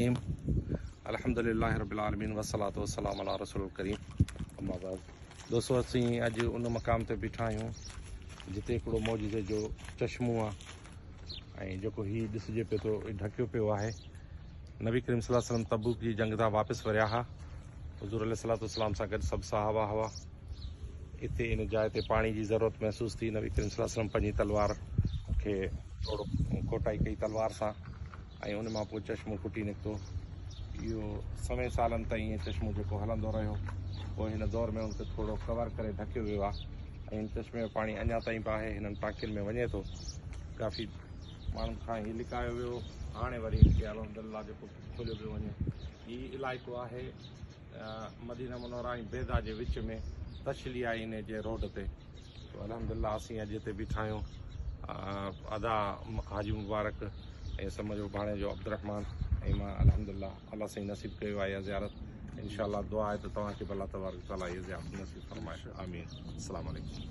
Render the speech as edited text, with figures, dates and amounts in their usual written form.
अल्हम्दुलिल्लाह रब्बिल आलमीन वस्सलातु वस्सलामु अला रसूलिल करीम। अम्मा बाद दोस्तों, असीं अॼु उन मक़ाम ते बीठा आहियूं जिते हिकिड़ो मौजूदे जो चश्मो आहे ऐं जेको हीउ ॾिसिजे पियो थो ढकियो पियो आहे। नबी करीम सल्लल्लाहु अलैहि वसल्लम तबूक जी जंग तां वापसि वरिया हुआ। हुज़ूर अलैहिस्सलातु वस्सलाम सां गॾु सभु सहाबा हुआ। हिते इन जाइ ते पाणी जी ज़रूरत महसूस थी। नबी करीम सल्लल्लाहु अलैहि वसल्लम पंहिंजी तलवार खे थोरो खोटाई कई तलवार सां ऐं उन मां पोइ चश्मो फुटी निकितो। इहो समय सालनि ताईं इहो चश्मो जेको हलंदो रहियो। पोइ हिन दौर में उनखे थोरो कवर करे ढकियो वियो आहे ऐं हिन चश्मे में पाणी अञा ताईं बि आहे, हिननि टांकियुनि में वञे थो। काफ़ी माण्हुनि खां हीउ लिकायो वियो, हाणे वरी हिनखे अल्हम्दुलिल्लाह जेको खोलियो पियो वञे। हीउ इलाइक़ो आहे मदीना मुनव्वरा ऐं बैदा जे विच में, तशली आहे इन जे रोड ते। तो अल्हम्दुलिल्लाह असीं अॼु हिते बीठा आहियूं। अदा हाजी मुबारक ऐं सम जो भाणे जो अब्दुर्रहमान ऐं मां अल्हम्दुलिल्लाह अल्लाह साईं नसीब कयो आहे इहा ज़ियारत। इंशाअल्लाह दुआ आहे त तव्हांखे भला तबारक तआला इहा ज़ियारत नसीब फरमाए। आमीन। अस्सलामु अलैकुम।